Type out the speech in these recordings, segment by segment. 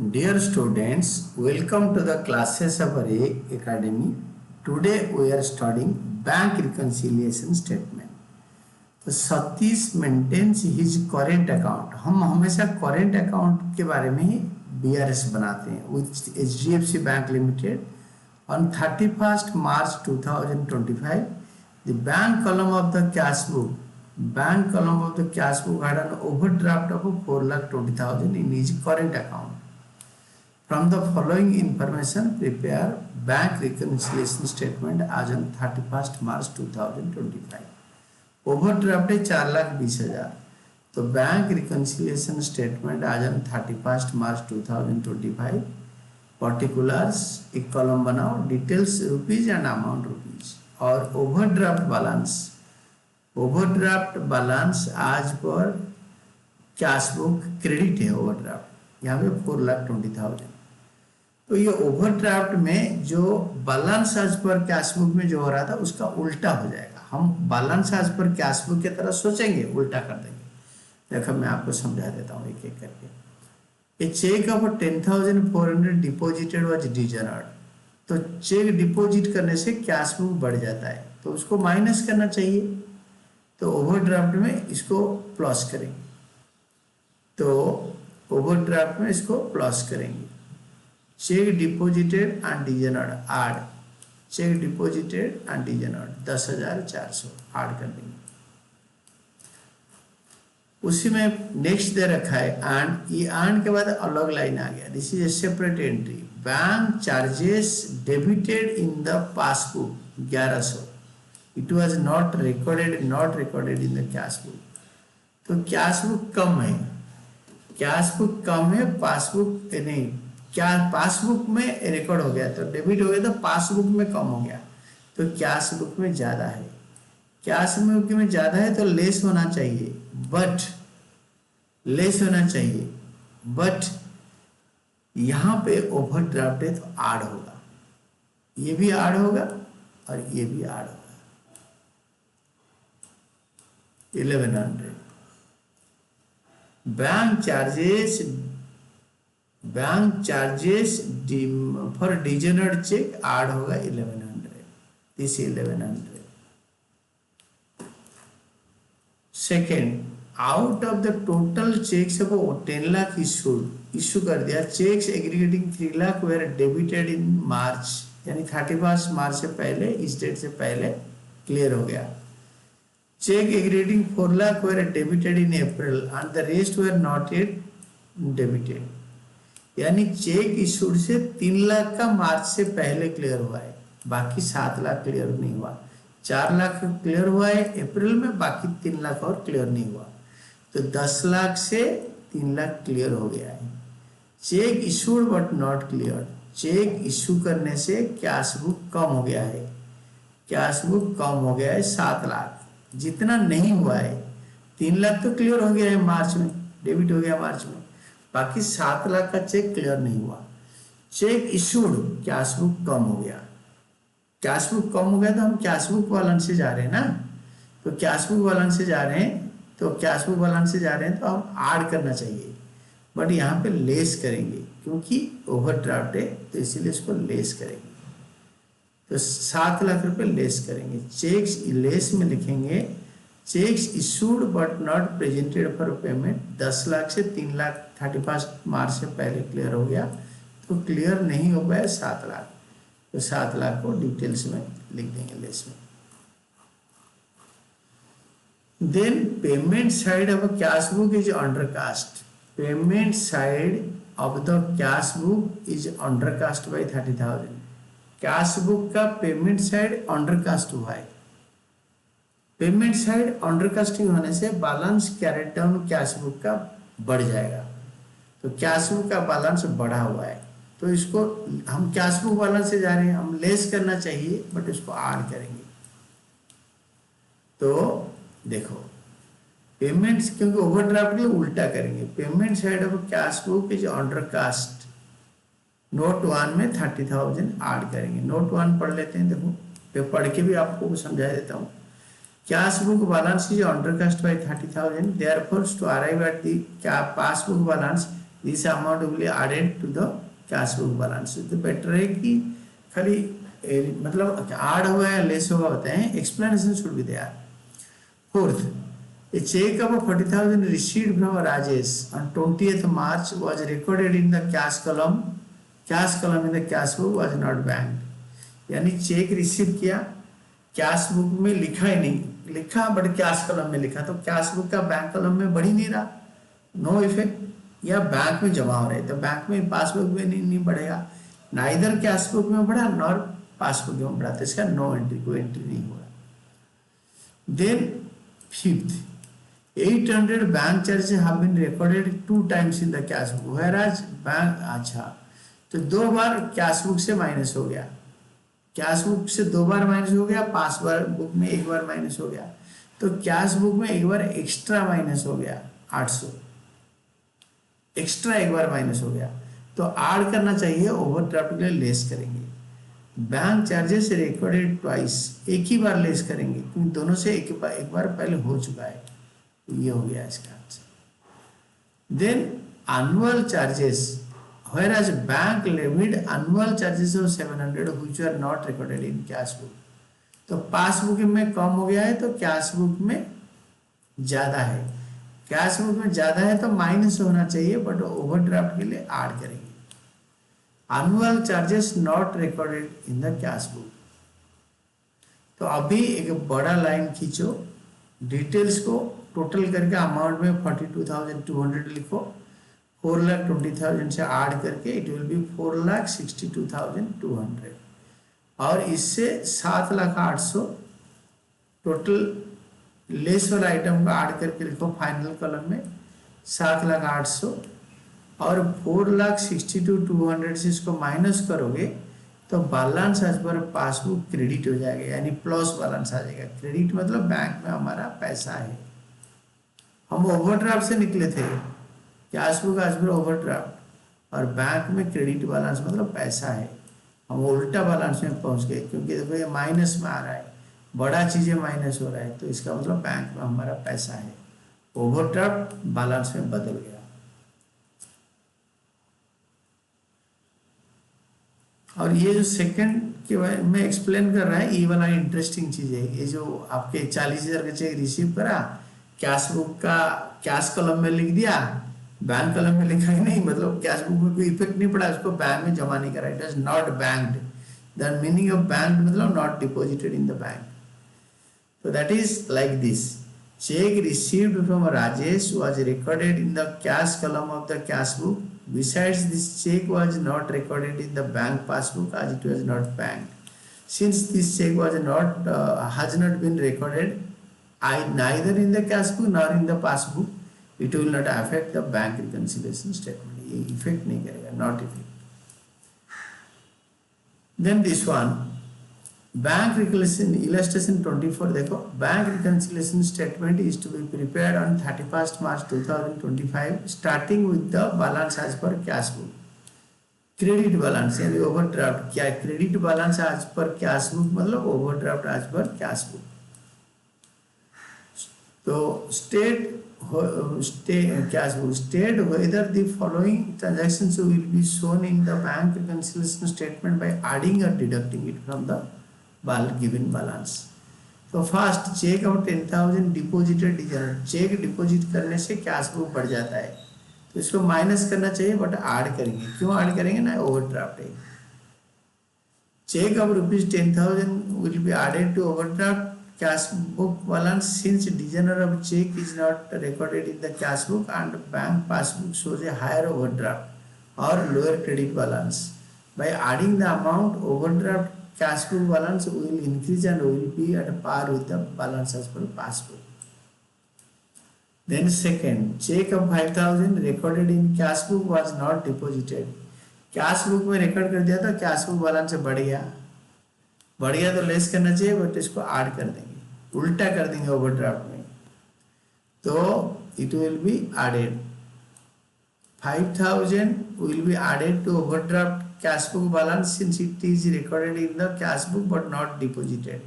Dear students, welcome to the classes of our academy. Today we are studying bank reconciliation statement. तो Satish maintains his current account. हम हमेशा current account के बारे में ही BRS बनाते हैं with HDFC bank limited on 31st March 2025. The bank column of the cash book had an overdraft of 4,20,000 in his current account. From the following information, prepare bank reconciliation statement as on 31st March 2025. Overdraft है 4,20,000। तो bank reconciliation statement आज on 31st March 2025। Particulars एक column बनाओ, details rupees and amount rupees, और overdraft balance आज पर cash book credit है। Overdraft यहाँ पे 4,20,000। तो ये ओवरड्राफ्ट में जो बैलेंस आज पर कैश बुक में जो हो रहा था उसका उल्टा हो जाएगा। हम बैलेंस आज पर कैश बुक की तरह सोचेंगे, उल्टा कर देंगे। देखो मैं आपको समझा देता हूँ एक एक करके। ए चेक ऑफ 10,400 डिपॉजिटेड वाज डिजनर्ड। तो चेक डिपॉजिट करने से कैश बुक बढ़ जाता है, तो उसको माइनस करना चाहिए। तो ओवरड्राफ्ट में इसको प्लस करेंगे। तो ओवरड्राफ्ट में इसको प्लस करेंगे। Cheque deposited and dishonoured add, cheque deposited and dishonoured 10,400 add कर देंगे। उसी में नेक्स्ट दे रखा है एंड, ये एंड के बाद अलग लाइन आ गया। This is a separate entry. Bank charges debited in the passbook 1,100। It was not recorded in the cash book. तो कैश बुक कम है, पासबुक नहीं, क्या पासबुक में रिकॉर्ड हो गया तो डेबिट हो गया, तो पासबुक में कम हो गया, तो कैश बुक में ज्यादा है। कैश बुक में ज्यादा है तो लेस होना चाहिए, बट यहाँ पे ओवरड्राफ्ट है तो ऐड होगा, ये भी ऐड होगा और ये भी ऐड होगा। 1,100 bank charges for dishonoured cheque add होगा 1,100। This 1,100। Second, out of the total cheques of 10 lakh issue कर दिया। Cheques aggregating 3 lakh were debited in March, यानी 31st मार्च से पहले, इस डेट से पहले क्लियर हो गया। Cheque aggregating 4 lakh were debited in April and the rest were not yet debited. यानी चेक इशूड से 3 लाख का मार्च से पहले क्लियर हुआ है, बाकी 7 लाख क्लियर नहीं हुआ। 4 लाख क्लियर हुआ है अप्रैल में, बाकी 3 लाख और क्लियर नहीं हुआ। तो 10 लाख से 3 लाख क्लियर हो गया है। Cheque issued but not clear. Cheque issue करने से कैश बुक कम हो गया है, 7 लाख। जितना नहीं हुआ है, 3 लाख तो क्लियर हो गया है मार्च में, डेबिट हो गया मार्च में, बाकी 7 लाख का चेक क्लियर नहीं हुआ। चेक इशूड, कैश बुक कम हो गया। कैश बुक कम हो गया तो हम कैश बुक बैलेंस से जा रहे हैं ना, तो कैश बुक बैलेंस से जा रहे हैं तो हम ऐड करना चाहिए, बट यहाँ पे लेस करेंगे क्योंकि ओवरड्राफ्ट है, तो इसीलिए इसको लेस करेंगे। तो 7 लाख रुपए लेस करेंगे। चेक्स लेस में लिखेंगे cheques issued but not presented for payment. 10 lakh से 3 लाख 31st मार्च से पहले क्लियर हो गया, तो क्लियर नहीं हो पाया 7 लाख, तो 7 लाख को डिटेल्स में लिख देंगे लेस में। Then payment side of cash book is undercast. Payment side of the cash book is undercast by 30,000। Cash book का पेमेंट साइड अंडरकास्ट हुआ है। पेमेंट साइड अंडरकास्टिंग होने से balance carried down cash book का बढ़ जाएगा। तो कैश बुक का बैलेंस बढ़ा हुआ है, तो इसको हम कैश बुक बैलेंस से जा रहे हैं, हम लेस करना चाहिए बट इसको ऐड करेंगे। तो देखो पेमेंट्स, क्योंकि ओवरड्राफ्ट के लिए उल्टा करेंगे। Payment side of cash book is undercast. Note 1 में 30,000 ऐड करेंगे। नोट 1 पढ़ लेते हैं, देखो मैं पढ़ के भी आपको समझा देता हूँ। Cash book balance is undercast by 30,000. Therefore, to arrive at the passbook balance, this amount will be added to the cash book balance. तो बेटर है कि खाली मतलब ऐड हुआ है लेस होगा बताएं, explanation should be there. Fourth, a check of 40,000 received from Rajesh on 20th March was recorded in the cash column in the cash book was not banked। यानी चेक रिसीव किया, cash book में लिखा ही नहीं, लिखा but cash कलम में लिखा, तो कैश बुक का बैंक कलम में बढ़ ही नहीं रहा, नो इफेक्ट। या बैंक में जमा हो रहे तो बैंक में पासबुक में नहीं बढ़ेगा, ना इधर कैश बुक में बढ़ा नॉर पासबुक में बढ़ा, तो इसका नो एंट्री, कोई एंट्री नहीं हुआ। Then fifth, 800 bank charges have been recorded 2 times in the cash book whereas bank, अच्छा तो 2 बार कैश बुक से माइनस हो गया, कैश बुक से 2 बार माइनस हो गया, पासबुक में 1 बार माइनस हो गया, तो कैश बुक में 1 बार एक्स्ट्रा माइनस हो गया 800, एक्स्ट्रा 1 बार माइनस हो गया, तो ऐड करना चाहिए, ओवरड्राफ्ट के लिए लेस करेंगे। बैंक चार्जेस रिकॉर्डेड ट्वाइस, एक ही बार लेस करेंगे क्योंकि दोनों से एक बार पहले हो चुका है, तो ये हो गया इसका आंसर। Then annual charges whereas bank levied annual charges of 700 which were not recorded in cash book, तो पासबुक में कम हो गया है तो कैश बुक में ज्यादा है, कैश बुक में ज्यादा है तो माइनस होना चाहिए बट ओवरड्राफ्ट के लिए ऐड करेंगे। Annual charges not recorded in the cash book, तो अभी एक बड़ा लाइन खींचो, डिटेल्स को टोटल करके अमाउंट में 42,200 लिखो, 4,20,000 से ऐड करके इट विल बी 4,62,200, और इससे 7,08,000 टोटल लेस वाला आइटम का ऐड करके लिखो फाइनल कॉलम में 7,08,000, और 4,62,200 से इसको माइनस करोगे तो बैलेंस एज पर पासबुक क्रेडिट हो जाएगा, यानी प्लस बैलेंस आ जाएगा। क्रेडिट मतलब बैंक में हमारा पैसा है, हम ओवरड्राफ्ट से निकले थे, कैश बुक एज पर ओवरड्राफ्ट, और बैंक में क्रेडिट बैलेंस मतलब पैसा है, हम उल्टा बैलेंस में पहुंच गए क्योंकि देखो ये माइनस में आ रहा है, बड़ा चीजें माइनस हो रहा है, तो इसका मतलब बैंक में हमारा पैसा है, ओवरड्राफ्ट बैलेंस में बदल गया। और ये जो सेकंड के बारे में एक्सप्लेन कर रहा है, ये वाला इंटरेस्टिंग चीज है, ये जो आपके 40,000 का चेक रिसीव करा, कैश बुक का कैश कॉलम में लिख दिया, बैंक कॉलम में लिखा ही नहीं, मतलब कैश बुक में कोई इफेक्ट नहीं पड़ा, उसको बैंक में जमा नहीं करा, it is not banked. The meaning of bank मतलब not deposited in the bank, so that is like this, check received from Rajesh was recorded in the cash column of the cash book, besides this check was not recorded in the bank passbook as it was not banked, since this check was not has not been recorded neither in the cash book nor in the passbook, it will not affect the bank reconciliation statement, ये effect नहीं करेगा, not effect. Then this one, bank reconciliation illustration 24 देखो, bank reconciliation statement is to be prepared on 31 March 2025 starting with the balance as per cash book, credit balance यानी overdraft, क्या credit balance as per cash book मतलब overdraft as per cash book. तो state cash book state whether the following transactions will be shown in the bank reconciliation statement by adding or deducting it from the given balance। तो first, cheque of 10,000 deposited डिजनर, cheque deposit करने से cash book बढ़ जाता है, तो इसको minus करना चाहिए बट ऐड करेंगे, क्यों ऐड करेंगे ना, ओवरड्राफ्ट है। Cheque of ₹10,000 will be added to overdraft cash book balance since degener of check is not recorded in the cash book and bank passbook shows a higher overdraft or lower credit balance. By adding the amount, overdraft cash book balance will increase and will be at par with the balance as per passbook। Then second, check of 5,000 recorded in cash book was not deposited, cash book में record कर दिया था, cash book balance से बढ़ गया तो less करना चाहिए बट इसको ऐड कर देंगे, उल्टा कर देंगे ओवरड्राफ्ट में, तो it will be added, 5,000 will be added to overdraft cash book balance since it is recorded in the cash book but not deposited.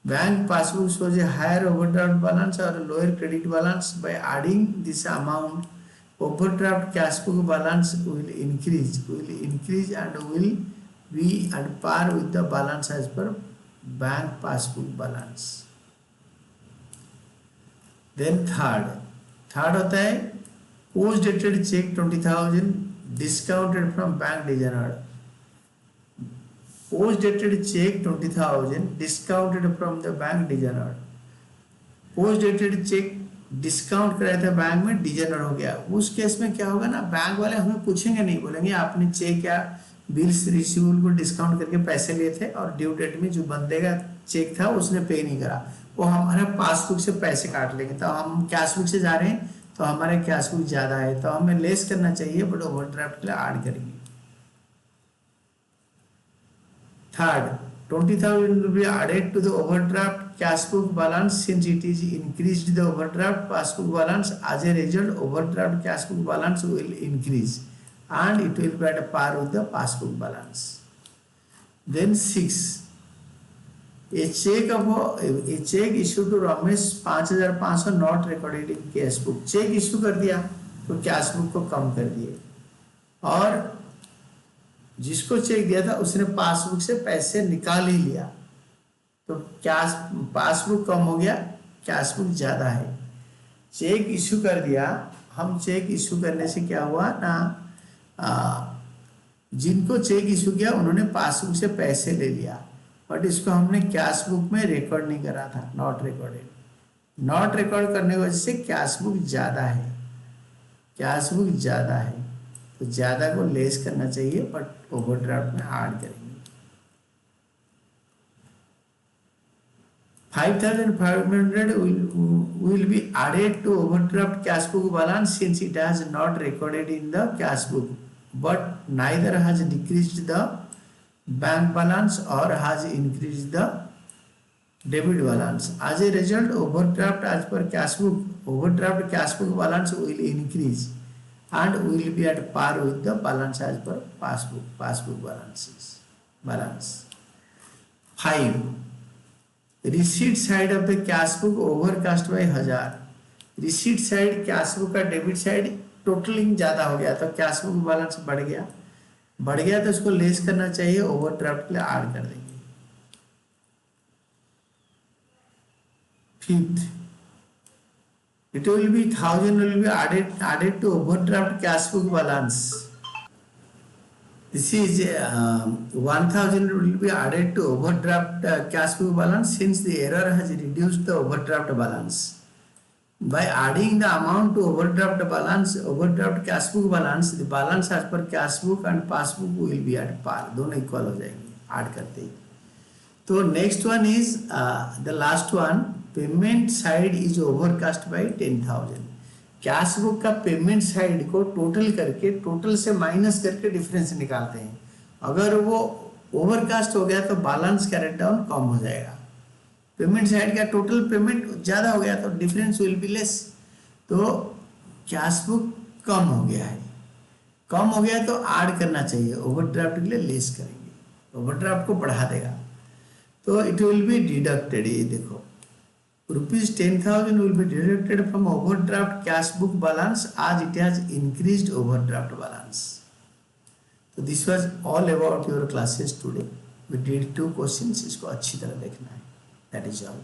Bank passbook shows a higher overdraft balance और lower credit balance, by adding this amount overdraft cash book balance will increase and will be at par with the balance as per bank passbook balance. Then third होता है post dated cheque 20,000 discounted from bank designer. Post dated cheque 20,000 discounted from the bank designer. Post dated cheque discount कराया था bank में, designer हो गया. उस case में क्या होगा ना, बैंक वाले हमें पूछेंगे नहीं, बोलेंगे आपने चेक या बिल्स रिसीवेबल को डिस्काउंट करके पैसे लिए थे और ड्यू डेट में जो बंदे का चेक था उसने पे नहीं करा, वो हमारे पासबुक से पैसे काट लेंगे. तो हम कैश बुक से जा रहे हैं तो हमारे कैश बुक ज्यादा है तो हमें लेस करना चाहिए, बट ओवरड्राफ्ट के लिए ऐड करेंगे. Third, 20,000 will be added to the overdraft cash book balance since it is increased the overdraft passbook balance. As a result, overdraft cash book balance will increase and it will be at par with the passbook balance. Then 6, a check issued to Ramesh 5,500 not recorded in cash book. Cheque issue कर दिया तो cash book को कम कर दिए, और जिसको check दिया था उसने पासबुक से पैसे निकाल ही लिया, तो कैश पासबुक कम हो गया, कैश बुक ज्यादा है. चेक इशू कर दिया, हम चेक इशू करने से क्या हुआ ना, जिनको चेक इशू किया उन्होंने पासबुक से पैसे ले लिया, बट इसको हमने कैश बुक में रिकॉर्ड नहीं करा था, नॉट रिकॉर्डेड. नॉट रिकॉर्ड करने की वजह से कैश बुक ज्यादा है, कैश बुक ज्यादा है, तो ज्यादा को लेस करना चाहिए, बट ओवरड्राफ्ट में ऐड करेंगे. 5,500 will be added to overdraft cash book balance since it has not recorded in the cash book, but neither has decreased the bank balance or has increased the debit balance. As a result, overdraft as per cash book, overdraft cash book balance will increase and will be at par with the balance as per passbook balance. 5, receipt side of the cash book overcast by 1,000. Receipt side cash book का debit side totalling ज्यादा हो गया तो cash book balance बढ़ गया तो उसको less करना चाहिए, ओवरड्राफ्ट के लिए ऐड कर देंगे. 5th, it will be 1,000 will be added to overdraft cash book balance. This is 1,000 will be added to overdraft cash book balance since the error has reduced the overdraft balance. By adding the amount to overdraft cash book balance, the balance as per cash book and passbook will be at par. दोनों equal हो जाएंगे add करते ही. तो next one is the last one, payment side is overcast bye 10,000. Cash book का payment side को total से minus करके difference निकालते हैं. अगर वो ओवरकास्ट हो गया तो बैलेंस कैरेट डाउन कम हो जाएगा. पेमेंट साइड का टोटल पेमेंट ज्यादा हो गया तो डिफरेंस विल बी लेस. तो कैश बुक कम हो गया तो ऐड करना चाहिए, ओवरड्राफ्ट के लिए लेस करेंगे, ओवरड्राफ्ट को बढ़ा देगा तो इट विल बी डिडक्टेड. ये देखो ₹10,000 will be deducted from overdraft cash book balance as it has increased overdraft balance. So this was all about your classes today. We did 2 questions. इसको अच्छी तरह देखना है. That is all.